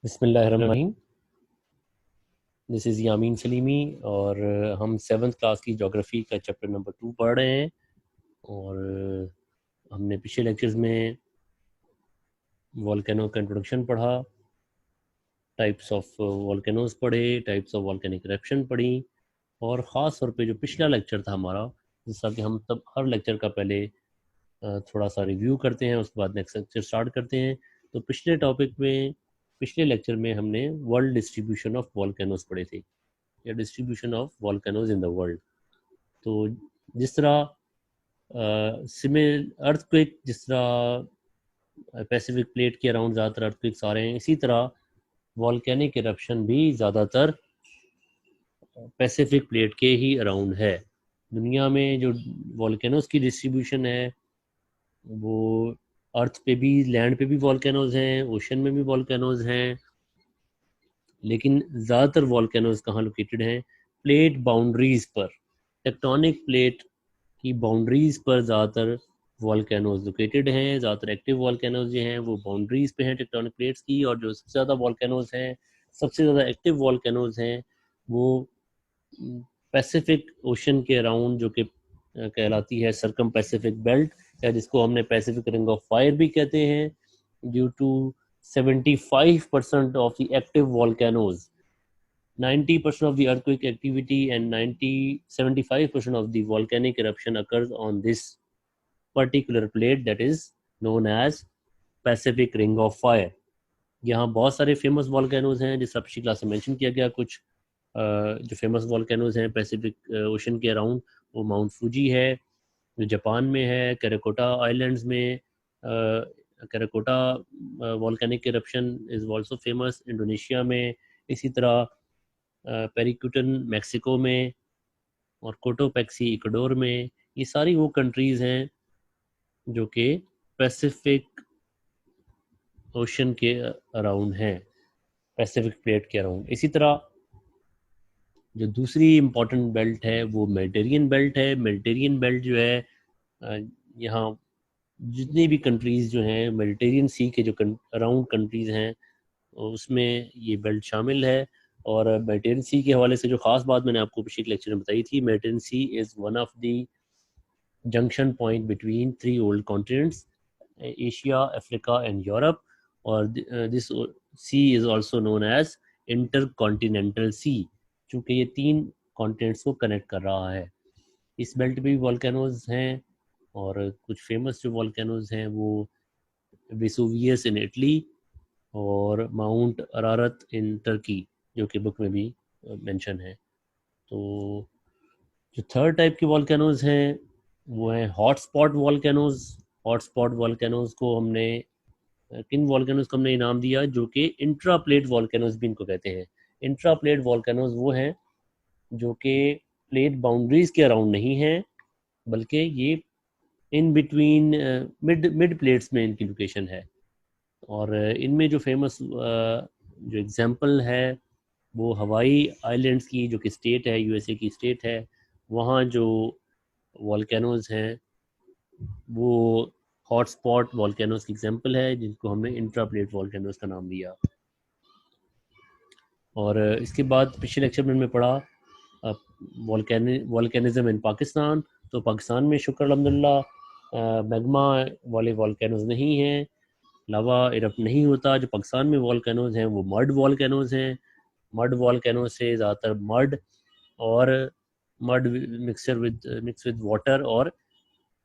बिस्मिल्लाहिर्रहमानिर्रहीम। This is Yameen Salimi और हम 7th क्लास की जोग्राफ़ी का चैप्टर नंबर 2 पढ़ रहे हैं। और हमने पिछले लेक्चर्स में वोल्केनो का इंट्रोडक्शन पढ़ा, टाइप्स ऑफ वोल्केनोज पढ़े, टाइप्स ऑफ वोल्केनिक इरप्शन पढ़ी, और ख़ास तौर पे जो पिछला लेक्चर था हमारा, जैसा कि हम तब हर लेक्चर का पहले थोड़ा सा रिव्यू करते हैं, उसके बाद नेक्स्ट लेक्चर स्टार्ट करते हैं। तो पिछले टॉपिक में, पिछले लेक्चर में हमने वर्ल्ड डिस्ट्रीब्यूशन ऑफ वोल्केनोज पढ़े थे, या distribution of volcanoes in the world. तो जिस तरह सिमिल अर्थक्वेक, जिस तरह पैसिफिक प्लेट के अराउंड ज़्यादातर अर्थक्वेक्स आ रहे हैं, इसी तरह वॉल्केनिक इरप्शन भी ज़्यादातर पैसिफिक प्लेट के ही अराउंड है। दुनिया में जो वॉल्केनोज की डिस्ट्रीब्यूशन है वो अर्थ पे भी, लैंड पे भी वॉल्केनोज हैं, ओशन में भी वॉल्केनोज हैं, लेकिन ज़्यादातर वॉल्केनोज कहाँ लोकेटेड हैं? प्लेट बाउंड्रीज पर, टेक्टोनिक प्लेट की बाउंड्रीज पर ज़्यादातर वॉल्केनोज लोकेटेड हैं। ज़्यादातर एक्टिव वॉल्केनोज जो हैं वो बाउंड्रीज पे हैं टेक्टोनिक प्लेट्स की, और जो सबसे ज़्यादा वॉल्केनोज हैं, सबसे ज़्यादा एक्टिव वॉल्केनोज हैं, वो पैसिफिक ओशन के अराउंड, जो कि कहलाती है सरकम पैसिफिक बेल्ट, या जिसको हमने पैसिफिक रिंग ऑफ फायर भी कहते हैं, due to 75% of the active volcanoes, 90% of the earthquake activity and 75% of the volcanic eruption occurs on this particular plate that is known as Pacific Ring of Fire. यहाँ बहुत सारे famous volcanoes हैं, जिस पिछली class में mention किया गया। कुछ जो फेमस वॉल्केनोज हैं पैसिफिक ओशन के अराउंड, वो माउंट फूजी है जो जापान में है, कैराकोटा आइलैंड्स में। Krakatoa volcanic eruption is also famous Indonesia में। इसी तरह पेरिक्यूटन मैक्सिको में, और कोटोपैक्सी इक्वाडोर में। ये सारी वो कंट्रीज़ हैं जो कि पैसिफिक ओशन के अराउंड हैं, पैसिफिक प्लेट के अराउंड। इसी तरह जो दूसरी इम्पॉर्टेंट बेल्ट है वो मेडिटेरियन बेल्ट है। मेडिटेरियन बेल्ट जो है, यहाँ जितनी भी कंट्रीज़ जो हैं मेडिटेरियन सी के जो अराउंड कंट्रीज़ हैं, उसमें ये बेल्ट शामिल है। और मेडिटेरियन सी के हवाले से जो ख़ास बात मैंने आपको पिछले लेक्चर में बताई थी, Mediterranean sea is one of the junction point between 3 old continents, Asia, Africa and Europe. और this sea is also known as intercontinental sea, चूँकि ये 3 कॉन्टिनेंट्स को कनेक्ट कर रहा है। इस बेल्ट पे भी वॉल्केनोज हैं, और कुछ फेमस जो वॉल्केनोज हैं वो वेसुवियस इन इटली और माउंट अरारत इन टर्की, जो कि बुक में भी मेंशन है। तो जो थर्ड टाइप के वॉल्केनोज हैं वो हैं हॉटस्पॉट वॉल्केनोज। हॉटस्पॉट वॉल्केनोज को हमने, किन वॉल्केनोज को हमने इनाम दिया? जो कि इंट्रा प्लेट वॉल्केनोज भी इनको कहते हैं। इंट्रा प्लेट वॉल्केनोज वो हैं जो कि प्लेट बाउंड्रीज के अराउंड नहीं हैं, बल्कि ये in between mid mid plates में इनकी लोकेशन है। और इनमें जो फेमस जो एग्जांपल है वो हवाई आइलैंड्स की, जो कि स्टेट है, यूएसए की स्टेट है, वहाँ जो वॉल्केनोज हैं वो हॉटस्पॉट वॉल्केनोज की एग्जांपल है, जिनको हमने इंट्रा प्लेट वॉल्केनोज का नाम दिया। और इसके बाद पिछले लेक्चर में हमने पढ़ा वॉल्केनिज्म इन पाकिस्तान। तो पाकिस्तान में शुक्र अल्हम्दुलिल्लाह मैग्मा वाले वॉल्केनोज नहीं हैं, लावा इरप्ट नहीं होता। जो पाकिस्तान में वॉल्केनोज हैं वो मड वॉल्केनोज हैं। मड वॉल्केनोज से ज़्यादातर मड और मड मिक्स विद वाटर और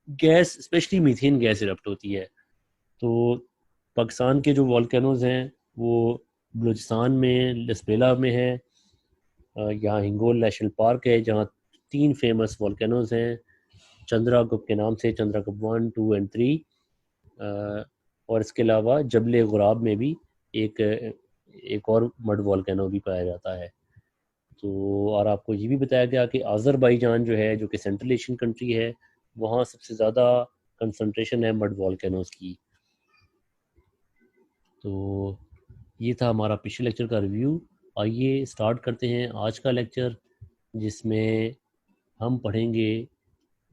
gas, specially methane gas erupt होती है। तो पाकिस्तान के जो वॉल्केनोज हैं वो बलूचिस्तान में लसबेला में है। यहाँ हिंगोल नेशनल पार्क है, जहाँ 3 फेमस वॉल्केनोज हैं चंद्रागुप्त के नाम से, चंद्रागुप्त 1, 2 एंड 3। और इसके अलावा जबल गुराब में भी एक एक और मड वॉल्केनो भी पाया जाता है। तो और आपको ये भी बताया गया कि आज़रबाईजान जो है, जो कि सेंट्रल एशियन कंट्री है, वहाँ सबसे ज़्यादा कंसंट्रेशन है मड वॉल्केनोज की। तो ये था हमारा पिछले लेक्चर का रिव्यू। आइए स्टार्ट करते हैं आज का लेक्चर, जिसमें हम पढ़ेंगे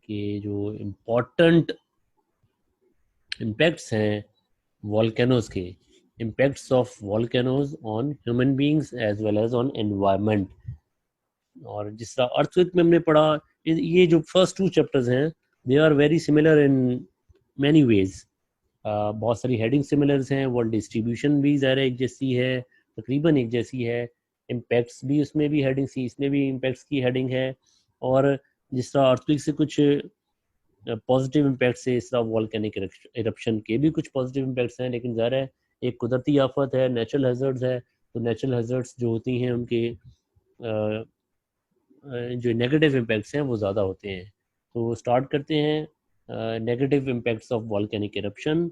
कि जो इम्पोर्टेंट इम्पैक्ट्स हैं वॉल्केनोज के, impacts of volcanoes on human beings as well as on environment. और जिस तरह अर्थक्वेक में हमने पढ़ा, ये जो फर्स्ट 2 चैप्टर्स हैं they are very similar in many ways. बहुत सारी हेडिंग सिमिलर्स हैं, वर्ल्ड डिस्ट्रीब्यूशन भी ज़ाहिर एक जैसी है, तकरीबन एक जैसी है, इम्पैक्ट्स भी उसमें भी हेडिंग थी, इसमें भी इम्पैक्ट्स की हेडिंग है. और जिस तरह अर्थक्वेक से कुछ पॉजिटिव इम्पैक्ट्स है, इस तरह वॉल्केनिक इरप्शन के भी कुछ पॉजिटिव इम्पैक्ट्स हैं. लेकिन ज़ाहिर है एक कुदरती आफत है, नेचुरल हैज़र्ड्स है, तो नेचुरल हैज़र्ड्स जो होती हैं उनके जो नेगेटिव इम्पैक्ट्स हैं वो ज़्यादा होते हैं. तो स्टार्ट करते हैं negative impacts of volcanic eruption.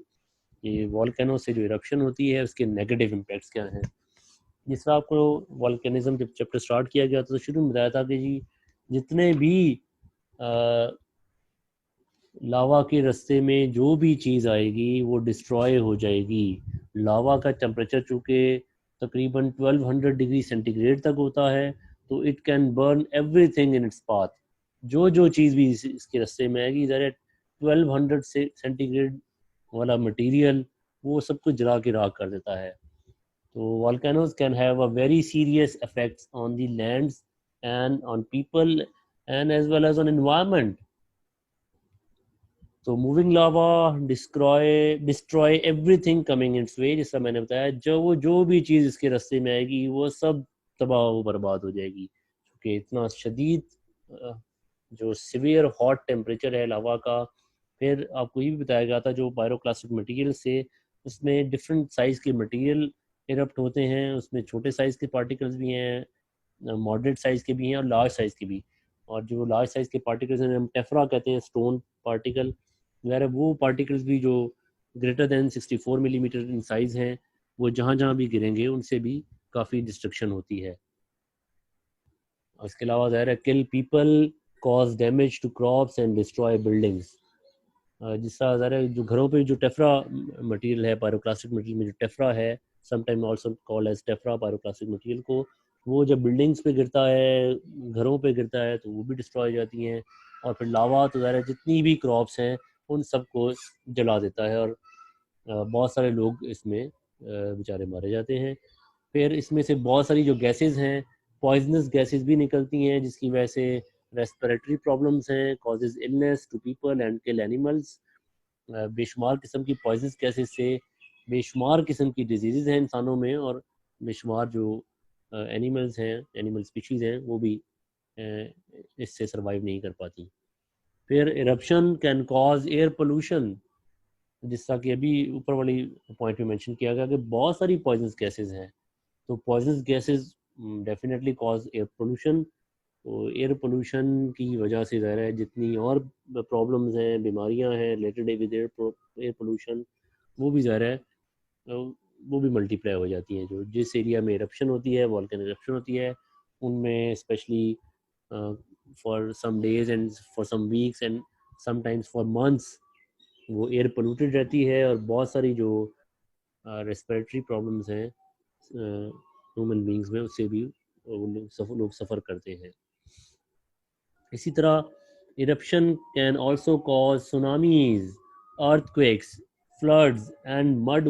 ये वॉल्केनो से जो इरप्शन होती है उसके नेगेटिव इम्पैक्ट्स क्या हैं. जिस तरह आपको वॉल्केनिज्म जब चैप्टर स्टार्ट किया गया तो शुरू में बताया था कि जी जितने भी लावा के रास्ते में जो भी चीज़ आएगी वो डिस्ट्रॉय हो जाएगी. लावा का टेम्परेचर चूँकि तकरीबन 1200 डिग्री सेंटीग्रेड तक होता है, तो it can burn everything in its path. जो चीज़ भी इसके रास्ते में आएगी, ज़रा 1200 से सेंटीग्रेड वाला मटेरियल वो सब कुछ जला के राख कर देता है. तो volcanoes can have a very serious effects on the lands and on people and as well as on environment. तो moving lava destroy everything coming its way. जैसा मैंने बताया, जो भी चीज़ इसके रास्ते में आएगी वो सब तबाह व बर्बाद हो जाएगी, क्योंकि इतना शदीद जो सीवियर हॉट टेम्परेचर है लावा का. फिर आपको ये भी बताया गया था जो पायरोक्लास्टिक मटेरियल से उसमें डिफरेंट साइज़ के मटेरियल इरप्ट होते हैं. उसमें छोटे साइज़ के पार्टिकल्स भी हैं, मॉडरेट साइज़ के भी हैं और लार्ज साइज़ के भी. और जो लार्ज साइज़ के पार्टिकल्स हैं हम टेफ्रा कहते हैं, स्टोन पार्टिकल वगैरह. वो पार्टिकल्स भी जो greater than 64 millimetre in size हैं, वो जहाँ जहाँ भी गिरेंगे उनसे भी काफ़ी डिस्ट्रक्शन होती है. और इसके अलावा ज़ाहिर है kill people, cause damage to crops and destroy buildings. जिस तरह ज़ाहिर है जो घरों पे जो टेफ्रा मटेरियल है, पायरोक्लास्टिक मटेरियल में जो टेफ्रा है, sometime also called as tephra pyroclastic material को, वो जब बिल्डिंग्स पे गिरता है, घरों पे गिरता है, तो वो भी डिस्ट्रॉय हो जाती हैं. और फिर लावा तो ज़ाहिर है जितनी भी क्रॉप्स हैं उन सबको जला देता है और बहुत सारे लोग इसमें बेचारे मारे जाते हैं. फिर इसमें से बहुत सारी जो गैसेस हैं, पॉइजनस गैसेस भी निकलती हैं, जिसकी वजह से रेस्पिरेटरी प्रॉब्लम्स हैं, causes illness to people and kill animals. बेशुमार किस्म की पॉइजनस गैसेस से बेशुमार किस्म की डिजीज़ हैं इंसानों में, और बेशुमार जो एनिमल्स हैं, एनिमल स्पीशीज़ हैं, वो भी इससे सर्वाइव नहीं कर पाती. फिर eruption can cause air pollution. जिसका कि अभी ऊपर वाली पॉइंट में मेंशन किया गया कि बहुत सारी पॉइजनस गैसेस हैं, तो poisonous gases definitely cause air pollution. तो एयर पोल्यूशन की वजह से ज़ाहिर है जितनी और प्रॉब्लम्स हैं, बीमारियां हैं रिलेटेड विद एयर पोल्यूशन, वो भी ज़ाहिर है वो भी मल्टीप्लाई हो जाती हैं. जो जिस एरिया में इरप्शन होती है, वॉल्केनिक इरप्शन होती है, उनमें specially for some days and for some weeks and sometimes for months वो एयर पोल्यूटेड रहती है, और बहुत सारी जो रेस्पिरेटरी प्रॉब्लम्स हैं ह्यूमन बींग्स में, उससे भी लोग सफ़र करते हैं. इसी तरह eruption can also cause tsunamis, earthquakes, floods and mud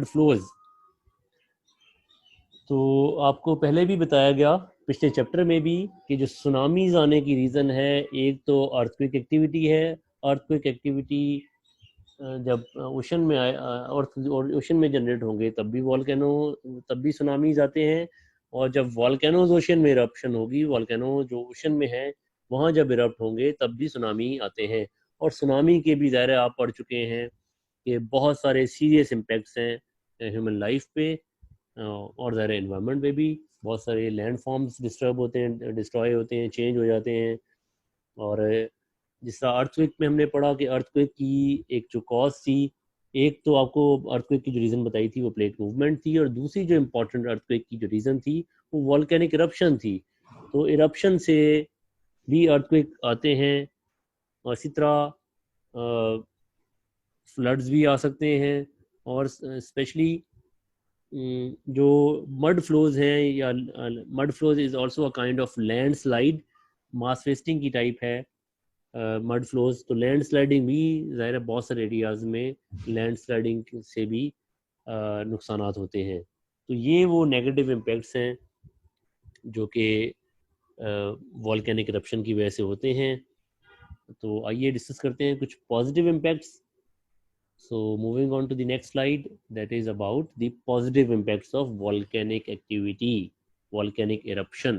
flows. तो आपको पहले भी बताया गया पिछले चैप्टर में भी कि जो सुनामीज आने की रीज़न है, एक तो अर्थक्वेक एक्टिविटी है. अर्थक्वेक एक्टिविटी जब ओशन में आए और ओशन में जनरेट होंगे तब भी सुनामीज आते हैं. और जब वॉल्केनोज ओशन में इरप्शन होगी, वॉल्केनो जो ओशन में है वहाँ जब इरप्ट होंगे तब भी सुनामी आते हैं. और सुनामी के भी ज़ाहिर आप पढ़ चुके हैं कि बहुत सारे सीरियस इम्पैक्ट्स हैं ह्यूमन लाइफ पे, और ज़ाहिर एनवायरनमेंट पे भी. बहुत सारे लैंड फॉर्म्स डिस्टर्ब होते हैं, डिस्ट्रॉय होते हैं, चेंज हो जाते हैं. और जिस तरह अर्थक्वेक में हमने पढ़ा कि अर्थक्वेक की एक जो कॉज थी, एक तो आपको अर्थक्वेक की जो रीज़न बताई थी वो प्लेट मूवमेंट थी, और दूसरी जो इम्पोर्टेंट अर्थक्वेक की जो रीज़न थी वो वॉल्केनिक इरप्शन थी. तो इरप्शन से भी अर्थक्वेक आते हैं, और इसी तरह फ्लड्स भी आ सकते हैं. और स्पेशली जो मड फ्लोज हैं, या mud flows is also a kind of land slide, mass wasting की टाइप है. मड फ्लोज, तो लैंड स्लाइडिंग भी ज़ाहिर है बहुत सारे एरियाज़ में लैंड स्लाइडिंग से भी नुकसानात होते हैं। तो ये वो नेगेटिव इम्पैक्ट्स हैं जो कि वॉल्केनिक इरप्शन की वजह से होते हैं। तो आइए डिस्कस करते हैं कुछ positive impacts. So moving on to the next slide, that is about the positive impacts of volcanic activity, volcanic eruption.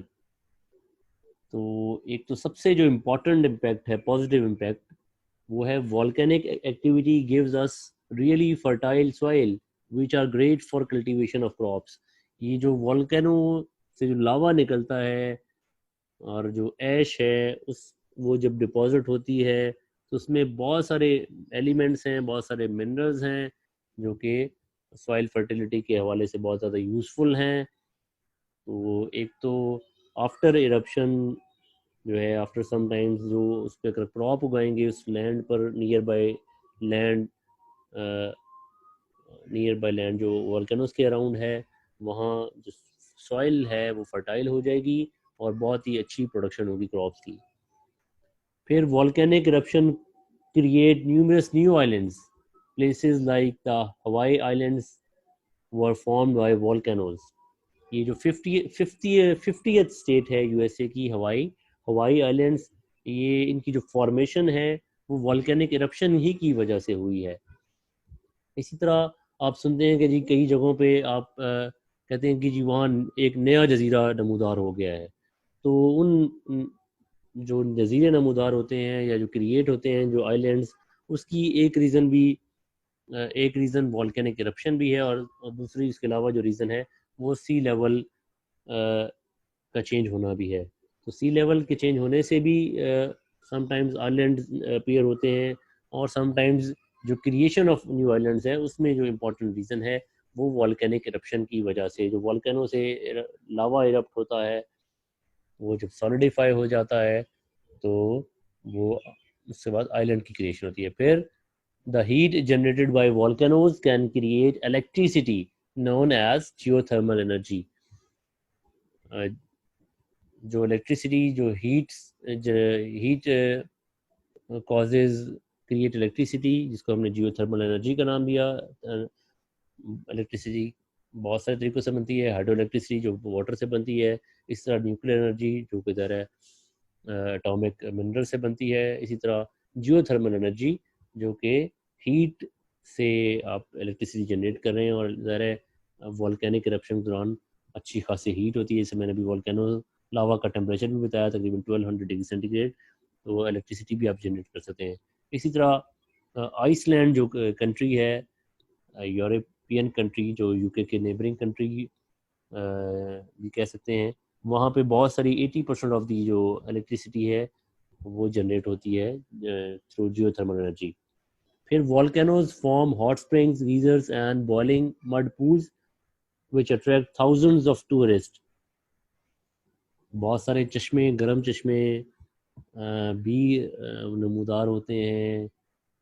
तो एक तो सबसे जो इम्पोर्टेंट इम्पैक्ट है, पॉजिटिव इम्पैक्ट, वो है volcanic activity gives us really fertile soil which are great for cultivation of crops. ये जो वॉल्केनो से जो लावा निकलता है और जो ऐश है उस वो जब डिपॉजिट होती है तो उसमें बहुत सारे एलिमेंट्स हैं, बहुत सारे मिनरल्स हैं जो कि सॉइल फर्टिलिटी के हवाले से बहुत ज़्यादा यूज़फुल हैं। तो एक तो आफ्टर इरप्शन जो है, आफ्टर सम टाइम्स जो उस पर अगर क्रॉप उगाएंगे उस लैंड पर, लैंड नियर बाय लैंड जो वॉल्केनोस के अराउंड है, वहाँ जो सॉइल है वो फर्टाइल हो जाएगी और बहुत ही अच्छी प्रोडक्शन होगी क्रॉप्स की। फिर volcanic eruption create numerous new islands. Places like the Hawaii Islands were formed by volcanoes. ये जो 50th स्टेट है यूएसए की, हवाई आइलैंड्स, ये इनकी जो फॉर्मेशन है वो वॉल्केनिक इरप्शन ही की वजह से हुई है। इसी तरह आप सुनते हैं कि जी कई जगहों पे आप कहते हैं कि जी वहाँ एक नया जजीरा नमूदार हो गया है। तो उन जो जजीरे नमूदार होते हैं या जो क्रिएट होते हैं जो आइलैंड्स, उसकी एक रीज़न वॉल्केनिक इरप्शन भी है, और दूसरी इसके अलावा जो रीज़न है वो सी लेवल का चेंज होना भी है। तो सी लेवल के चेंज होने से भी समटाइम्स आइलैंड अपीयर होते हैं, और समटाइम्स जो क्रिएशन ऑफ न्यू आइलैंड्स है उसमें जो इम्पोर्टेंट रीज़न है वो वॉल्केनिक इरप्शन की वजह से, जो वॉल्केनो से लावा इरप्ट होता है वो जब सॉलिडिफाई हो जाता है तो वो उसके बाद आइलैंड की क्रिएशन होती है। फिर the heat generated by volcanoes can create electricity known as geothermal energy. जो इलेक्ट्रिसिटी जो हीट कॉजेज क्रिएट इलेक्ट्रिसिटी, जिसको हमने जियोथर्मल एनर्जी का नाम दिया। इलेक्ट्रिसिटी बहुत सारे तरीक़ों से बनती है, हाइड्रो इलेक्ट्रिसिटी जो वाटर से बनती है, इस तरह न्यूक्लियर एनर्जी जो कि ज़रा एटॉमिक मिनरल से बनती है, इसी तरह जियोथर्मल एनर्जी जो कि हीट से आप इलेक्ट्रिसिटी जनरेट कर रहे हैं, और ज़रा वॉल्केनिक इरप्शन के दौरान अच्छी खासी हीट होती है। जैसे मैंने अभी वॉल्केनो लावा का टेम्परेचर भी बताया, तकरीबन 1200 डिग्री सेंटीग्रेड, तो इलेक्ट्रिसिटी भी आप जनरेट कर सकते हैं। इसी तरह आइसलैंड जो कंट्री है, यूरोपियन कंट्री जो यूके के नेबरिंग कंट्री भी कह सकते हैं, वहाँ पे बहुत सारी 80% ऑफ दी जो इलेक्ट्रिसिटी है वो जनरेट होती है थ्रू जियोथर्मल एनर्जी। फिर volcanoes form hot springs, geysers and boiling mud pools which attract thousands of tourist. बहुत सारे चश्मे, गर्म चश्मे भी नमूदार होते हैं,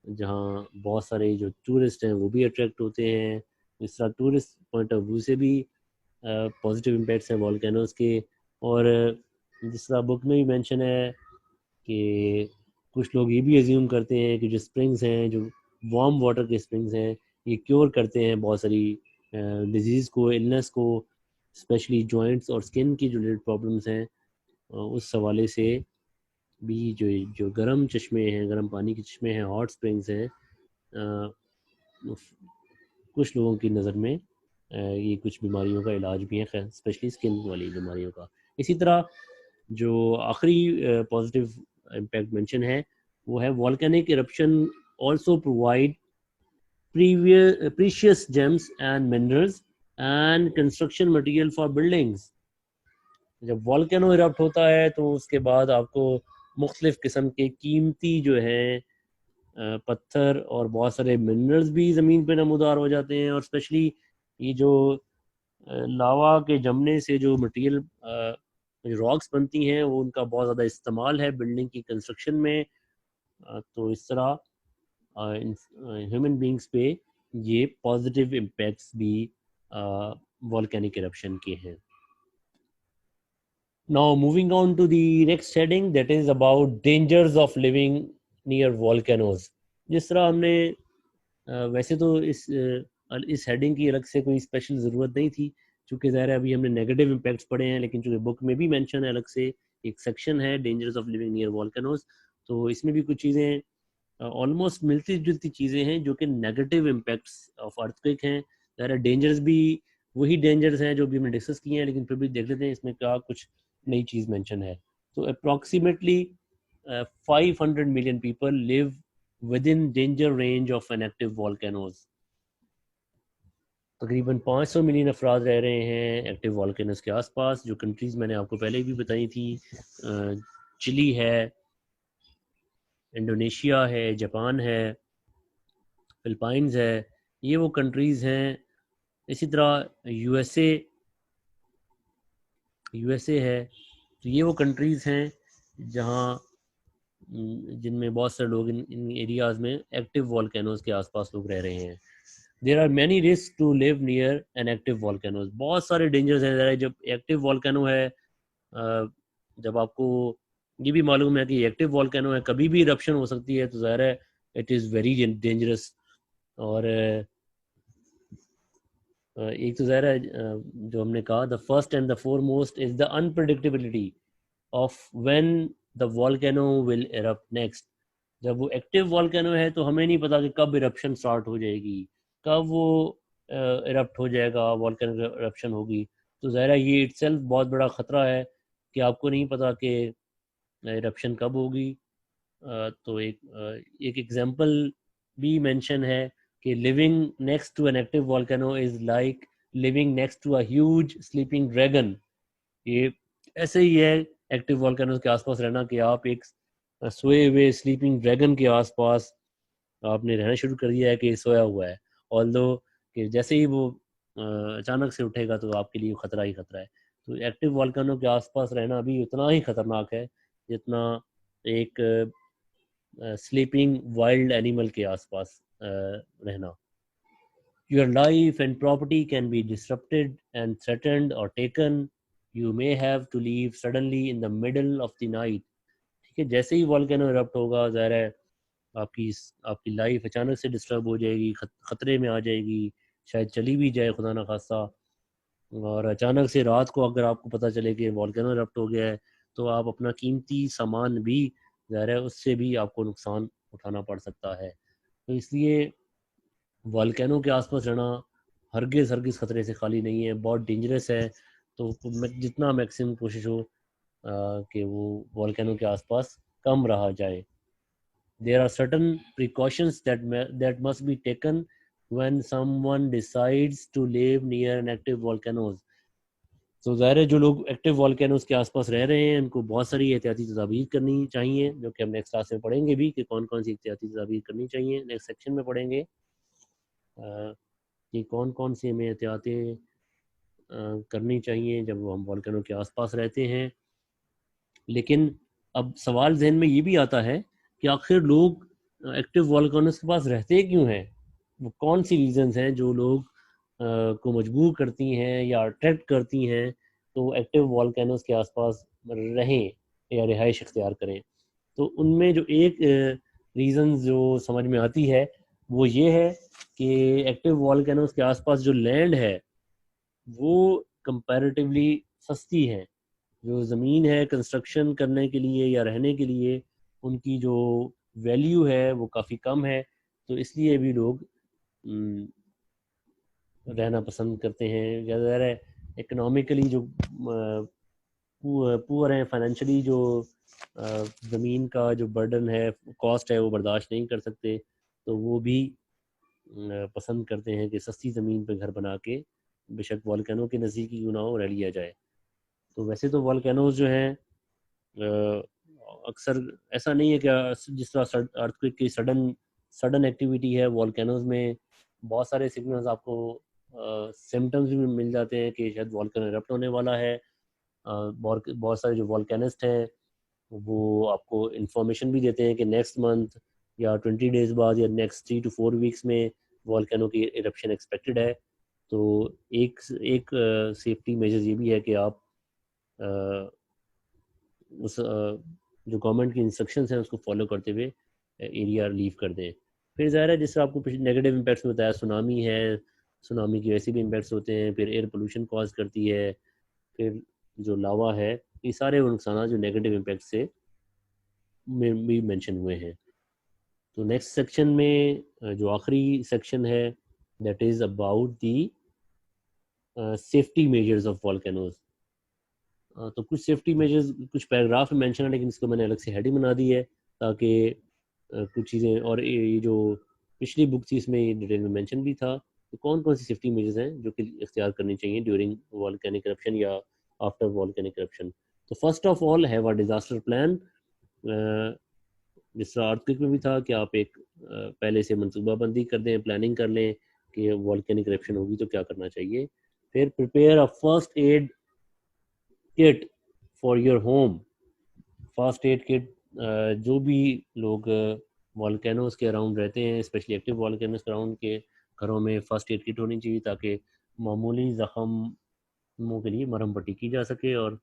जहाँ बहुत सारे जो टूरिस्ट हैं वो भी अट्रैक्ट होते हैं। इस तरह टूरिस्ट पॉइंट ऑफ व्यू से भी पॉजिटिव इम्पैक्ट्स हैं वॉल्केनोज के। और जिस तरह बुक में भी मेंशन है कि कुछ लोग ये भी एज्यूम करते हैं कि जो स्प्रिंग्स हैं, जो वार्म वाटर के स्प्रिंग्स हैं, ये क्योर करते हैं बहुत सारी डिजीज़ को, इलनेस को, स्पेशली जॉइंट्स और स्किन की जो रिलेटेड प्रॉब्लम्स हैं। उस हवाले से भी जो जो गर्म चश्मे हैं, गर्म पानी के चश्मे हैं, हॉट स्प्रिंग्स हैं, कुछ लोगों की नज़र में ये कुछ बीमारियों का इलाज भी है, स्पेशली स्किन वाली बीमारियों का। इसी तरह जो आखिरी पॉजिटिव इम्पैक्ट मेंशन है वो है volcanic eruption also provide precious James and minerals and construction material for buildings. जब वॉल्केनो इरप्ट होता है तो उसके बाद आपको मुख्तलिफ किस्म के कीमती जो हैं पत्थर और बहुत सारे मिनरल्स भी ज़मीन पे नमूदार हो जाते हैं। और स्पेशली ये जो लावा के जमने से जो मटेरियल रॉक्स बनती हैं वो उनका बहुत ज़्यादा इस्तेमाल है बिल्डिंग की कंस्ट्रक्शन में। तो इस तरह ह्यूमन बींग्स पे ये पॉजिटिव इम्पैक्ट्स भी वॉल्केनिक इरप्शन के हैं। Now moving on to the next heading, that is about dangers of living near volcanoes. जिस तरह हमने वैसे तो इस हेडिंग की अलग से कोई स्पेशल ज़रूरत नहीं थी, चूँकि ज़ाहिर है अभी हमने नेगेटिव इम्पैक्ट्स पढ़े हैं, लेकिन चूँकि बुक में भी मेंशन है अलग से, एक सेक्शन है dangers of living near volcanoes, तो इसमें भी कुछ चीज़ें ऑलमोस्ट मिलती जुलती चीज़ें हैं जो कि नेगेटिव इम्पैक्ट्स ऑफ अर्थक्वेक हैं। ज़ाहिर है डेंजर्स भी वही डेंजर्स हैं जो भी हमने डिस्कस किए हैं, लेकिन फिर भी देख लेते हैं इसमें क्या कुछ नई चीज़ मेंशन है। तो approximately 500 million people live within danger range of an active volcanoes. तकरीबन 500 मिलियन अफराद रह रहे हैं एक्टिव वॉल्केनोस के आसपास। जो कंट्रीज़ मैंने आपको पहले भी बताई थी, चिली है, इंडोनेशिया है, जापान है, फिलिपाइंस है, ये वो कंट्रीज़ हैं। इसी तरह यूएसए है। तो ये वो कंट्रीज़ हैं जहाँ जिनमें बहुत सारे लोग इन एरियाज़ में एक्टिव वॉल्केनोज के आसपास लोग रह रहे हैं। There are many risk to live near an active volcanoes. बहुत सारे डेंजर्स हैं। जब एक्टिव वॉल्केनो है, जब आपको ये भी मालूम है कि एक्टिव वॉल्केनो है, कभी भी इरप्शन हो सकती है, तो ज़ाहिर है इट इज़ वेरी डेंजरस। और एक तो ज़ाहिर है जो हमने कहा, the first and the foremost is the unpredictability of when the volcano will erupt next. जब वो एक्टिव वॉल्केनो है तो हमें नहीं पता कि कब इरप्शन स्टार्ट हो जाएगी, कब वो इरप्ट हो जाएगा, वॉल्केनो इरप्शन होगी। तो ज़ाहिर है ये इटसेल्फ बहुत बड़ा ख़तरा है कि आपको नहीं पता कि इरप्शन कब होगी। तो एक एग्जांपल भी मेंशन है कि living next to an active volcano is like living next to a huge sleeping dragon. ये ऐसे ही है एक्टिव वॉल्केनोज के आसपास रहना, कि आप एक सोए हुए स्लीपिंग ड्रैगन के आसपास आपने रहना शुरू कर दिया है कि सोया हुआ है। ऑल्दो कि जैसे ही वो अचानक से उठेगा तो आपके लिए खतरा ही खतरा है। तो एक्टिव वॉल्केनो के आसपास रहना भी उतना ही खतरनाक है जितना एक स्लीपिंग वाइल्ड एनिमल के आसपास रहना। Your life and property can be disrupted and threatened or taken. You may have to leave suddenly in the middle of the night. ठीक है, जैसे ही वॉल्केनो इरप्ट होगा, ज़ाहिर है आपकी आपकी लाइफ अचानक से डिस्टर्ब हो जाएगी, खतरे में आ जाएगी, शायद चली भी जाए खुदा ना खास्ता। और अचानक से रात को अगर आपको पता चले कि वॉल्केनो इरप्ट हो गया है, तो आप अपना कीमती सामान भी, ज़ाहिर है उससे भी आपको नुकसान उठाना पड़ सकता है। तो इसलिए वॉल्केनो के आसपास रहना हरगिज़ हरगिज़ ख़तरे से खाली नहीं है, बहुत डेंजरस है। तो जितना मैक्सिमम कोशिश हो कि वो वॉल्केनो के आसपास कम रहा जाए। There are certain precautions that must be taken when someone decides to live near an active volcanoes. तो ज़ाहिर है जो लोग एक्टिव वॉल्केनोज के आसपास रह रहे हैं उनको बहुत सारी एहतियाती तदाबीर करनी चाहिए, जो कि हम नेक्स्ट क्लास में पढ़ेंगे भी कि कौन कौन सी एहतियाती तदाबीर करनी चाहिए। नेक्स्ट सेक्शन में पढ़ेंगे कि कौन कौन सी हमें एहतियातें करनी चाहिए जब हम वॉल्केनो के आसपास रहते हैं। लेकिन अब सवाल जहन में ये भी आता है कि आखिर लोग एक्टिव वॉल्केनोस के पास रहते क्यों हैं? वो कौन सी रीजंस हैं जो लोग को मजबूर करती हैं या अट्रैक्ट करती हैं तो एक्टिव वॉल्केनोस के आसपास रहें या रिहाइश इख्तियार करें? तो उनमें जो एक रीज़न जो समझ में आती है वो ये है कि एक्टिव वॉल्केनोस के आसपास जो लैंड है वो कंपैरेटिवली सस्ती है। जो ज़मीन है कंस्ट्रक्शन करने के लिए या रहने के लिए, उनकी जो वैल्यू है वो काफ़ी कम है। तो इसलिए भी लोग रहना पसंद करते हैं। ज़्यादा है इकोनॉमिकली जो पुअर हैं, फाइनेंशियली जो ज़मीन का जो बर्डन है, कॉस्ट है, वो बर्दाश्त नहीं कर सकते, तो वो भी पसंद करते हैं कि सस्ती ज़मीन पे घर बना के बेशक वॉल्केनो के नज़दीक ही क्यों ना हो रह लिया जाए। तो वैसे तो वॉल्केनोज जो हैं अक्सर ऐसा नहीं है कि जिस तरह अर्थक्वेक की सडन सडन एक्टिविटी है, वॉल्केनोज में बहुत सारे सिग्नल्स आपको सिम्टम्स भी मिल जाते हैं कि शायद वॉल्केनो इरप्ट होने वाला है। बहुत सारे जो वॉल्केनिस्ट हैं वो आपको इंफॉर्मेशन भी देते हैं कि नेक्स्ट मंथ या 20 डेज बाद या नेक्स्ट 3 to 4 वीक्स में वॉल्केनो की इरप्शन एक्सपेक्टेड है। तो एक एक सेफ्टी मेजर ये भी है कि आप उस जो गवर्नमेंट की इंस्ट्रक्शंस हैं उसको फॉलो करते हुए एरिया लीव कर दें। फिर ज़ाहिर है, जिससे आपको नेगेटिव इम्पैक्ट्स में बताया, सुनामी है, सुनामी की वैसे भी इम्पैक्ट्स होते हैं, फिर एयर पोल्यूशन कॉज करती है, फिर जो लावा है, ये सारे वो नुकसान जो नेगेटिव इम्पैक्ट से में भी मेंशन हुए हैं। तो नेक्स्ट सेक्शन में जो आखिरी सेक्शन है, that is about the safety measures of volcanoes. तो कुछ सेफ्टी मेजर्स कुछ पैराग्राफ में मेंशन है, लेकिन इसको मैंने अलग से हेडिंग बना दी है ताकि कुछ चीज़ें, और ये जो पिछली बुक थी इसमें डिटेल में मेंशन भी था, तो कौन कौन सी सेफ्टी मेजर्स हैं जो कि इख्तियार करनी चाहिए ड्यूरिंग वॉल्केनिक इरप्शन या आफ्टर वॉल्केनिक इरप्शन। तो first of all have a disaster plan. जिस तरह अर्थक्वेक में भी था कि आप एक पहले से मनसूबाबंदी कर दें, प्लानिंग कर लें कि वॉल्केनिक इरप्शन होगी तो क्या करना चाहिए। फिर prepare a first aid kit for your home. First aid kit, जो भी लोग वॉल्केनोज के अराउंड रहते हैं, स्पेशली एक्टिव वॉल्केनोज के अराउंड के घरों में फर्स्ट एड किट होनी चाहिए ताकि मामूली जख्मों के लिए मरहम पट्टी की जा सके, और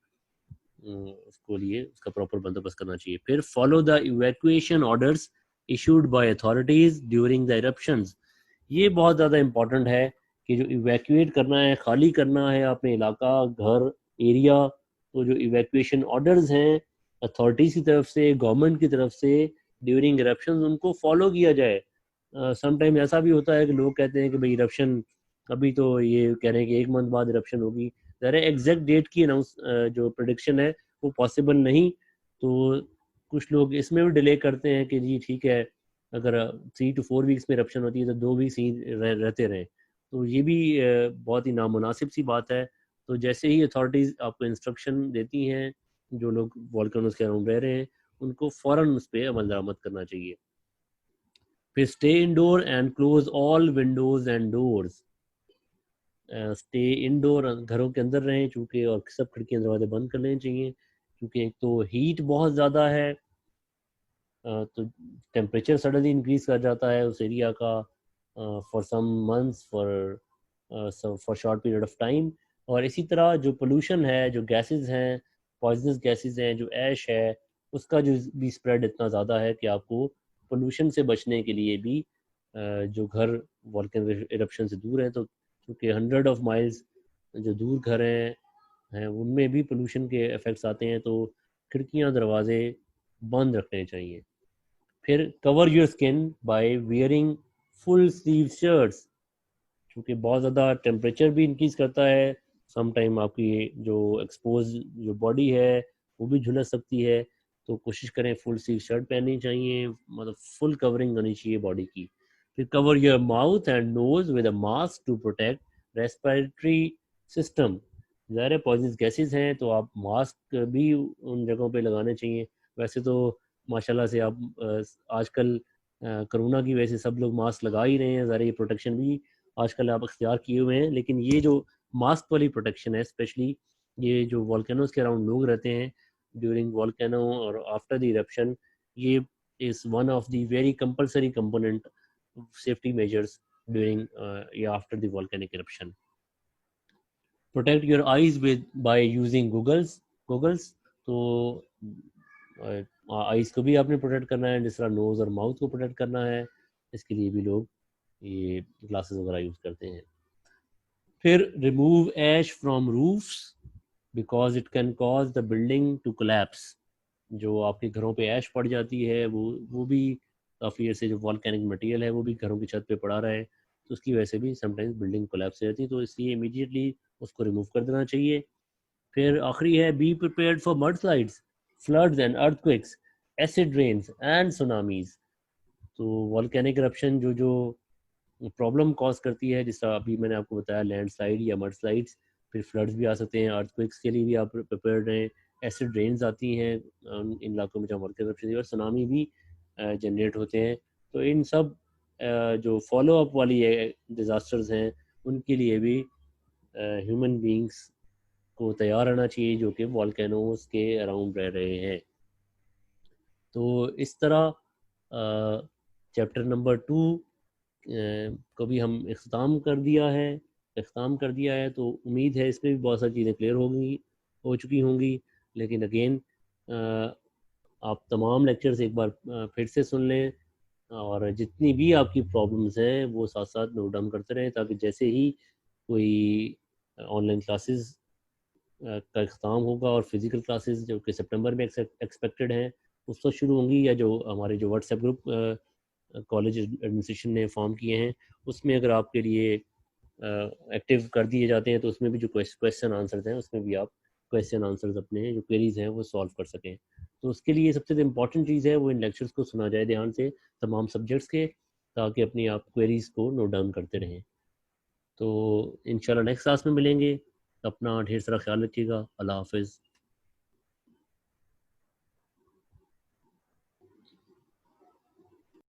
उसको लिए उसका प्रॉपर बंदोबस्त करना चाहिए। फिर follow the evacuation orders issued by authorities during the eruptions. ये बहुत ज़्यादा इम्पॉर्टेंट है कि जो इवैक्यूएट करना है, खाली करना है अपने इलाका, घर, एरिया, तो जो इवैक्यूएशन ऑर्डर्स हैं अथॉरिटीज़ की तरफ से, गवर्नमेंट की तरफ से ड्यूरिंग इरप्शंस, उनको फॉलो किया जाए। समटाइम ऐसा भी होता है कि लोग कहते हैं कि भाई इरप्शन, अभी तो ये कह रहे हैं कि एक मंथ बाद इरप्शन होगी, ज़रा एग्जैक्ट डेट की अनाउंस जो प्रोडिक्शन है वो पॉसिबल नहीं। तो कुछ लोग इसमें भी डिले करते हैं कि जी ठीक है, अगर 3 to 4 वीक्स में इरप्शन होती है तो 2 वीक्स ही रहते रहें, तो ये भी बहुत ही नामुनासिब सी बात है। तो जैसे ही अथॉरिटीज़ आपको इंस्ट्रक्शन देती हैं, जो लोग वॉल्केनोज के अराउंड रह रहे हैं उनको फ़ौरन उस पर अमल दरामद करना चाहिए। फिर stay indoor and close all Windows and doors. Stay indoor, घरों के अंदर रहें चूँकि, और सब खिड़कियाँ दरवाजे बंद कर लेने चाहिए, क्योंकि एक तो हीट बहुत ज़्यादा है, तो टेम्परेचर सडनली इंक्रीज कर जाता है उस एरिया का for some months, for short period of time. और इसी तरह जो पोल्यूशन है, जो गैसेस हैं, पॉइजनस गैसेस हैं, जो ऐश है, उसका जो भी स्प्रेड इतना ज़्यादा है कि आपको पोल्यूशन से बचने के लिए भी जो घर वॉल्केनो इरप्शन से दूर है, तो क्योंकि 100 of miles जो दूर घर हैं उनमें भी पोल्यूशन के इफेक्ट्स आते हैं, तो खिड़कियाँ दरवाजे बंद रखने चाहिए। फिर cover your skin bye wearing full sleeve shirts, क्योंकि बहुत ज़्यादा टेम्परेचर भी इंक्रीज करता है, सम टाइम आपकी जो एक्सपोज जो बॉडी है वो भी झुलस सकती है, तो कोशिश करें फुल स्लीव शर्ट पहननी चाहिए, मतलब फुल कवरिंग होनी चाहिए बॉडी की। फिर cover your mouth and nose with a mask to protect respiratory system. ज़ाहिर पॉइजनस गैसेज हैं तो आप मास्क भी उन जगहों पे लगाने चाहिए। वैसे तो माशाल्लाह से आप आजकल कोरोना की वजह से सब लोग मास्क लगा ही रहे हैं, ज़ाहिर ये प्रोटेक्शन भी आजकल आप अख्तियार किए हुए हैं, लेकिन ये जो मास्क वाली प्रोटेक्शन है, स्पेशली ये जो वॉल्केनोज के अराउंड लोग रहते हैं ड्यूरिंग वॉल्केनो और आफ्टर द इरप्शन, ये is one of the very compulsory component safety measures during या after the volcanic eruption. Protect your eyes with by using goggles. तो आईज को भी आपने प्रोटेक्ट करना है, जिस तरह नोज और माउथ को प्रोटेक्ट करना है, इसके लिए भी लोग ये ग्लासेस वगैरह यूज करते हैं। फिर remove ash from roofs because it can cause the building to collapse. जो आपके घरों पे ऐश पड़ जाती है, वो भी काफ़ी ऐसे जो वॉल्केनिक मटेरियल है वो भी घरों की छत पे पड़ा रहा है, तो उसकी वजह से भी समटाइम्स बिल्डिंग कोलैप्स हो जाती है, तो इसलिए इमीडिएटली उसको रिमूव कर देना चाहिए। फिर आखिरी है be prepared for mud slides, floods and earthquakes, acid rains and tsunamis. तो वॉल्केनिक eruption जो जो प्रॉब्लम कॉज करती है, जिस तरह अभी मैंने आपको बताया लैंडस्लाइड या मड स्लाइड्स, फिर फ्लड्स भी आ सकते हैं, अर्थक्वेक्स के लिए भी आप प्रिपेयर्ड रहें, एसिड रेन्स आती हैं इन इलाकों में जहाँ वॉल्केनिक eruption, और सुनामी भी जनरेट होते हैं। तो इन सब जो फॉलो अप वाली डिज़ास्टर्स हैं उनके लिए भी ह्यूमन बींग्स को तैयार रहना चाहिए जो कि वॉल्केनोज के अराउंड रह रहे हैं। तो इस तरह चैप्टर नंबर 2 को भी हम इख्ताम कर दिया है, तो उम्मीद है इसमें भी बहुत सारी चीज़ें क्लियर हो चुकी होंगी। लेकिन अगेन आप तमाम लेक्चर्स एक बार फिर से सुन लें, और जितनी भी आपकी प्रॉब्लम्स हैं वो साथ साथ नोट डाउन करते रहें, ताकि जैसे ही कोई ऑनलाइन क्लासेस का अख्ताम होगा और फिज़िकल क्लासेस जो कि सितंबर में एक्सपेक्टेड हैं उस वक्त शुरू होंगी, या जो हमारे जो व्हाट्सएप ग्रुप कॉलेज एडमिनिस्ट्रेशन ने फॉर्म किए हैं उसमें अगर आपके लिए एक्टिव कर दिए जाते हैं, तो उसमें भी जो क्वेश्चन आंसर्स हैं उसमें भी आप क्वेश्चन आंसर्स अपने जो क्वेरीज हैं वो सॉल्व कर सकें। तो उसके लिए सबसे इम्पॉर्टेंट चीज़ है वो इन लेक्चर्स को सुना जाए ध्यान से, तमाम सब्जेक्ट्स के, ताकि अपनी आप क्वेरीज को नोट डाउन करते रहें। तो इंशाल्लाह नेक्स्ट क्लास में मिलेंगे। अपना ढेर सारा ख्याल रखिएगा। अल्लाह हाफिज़।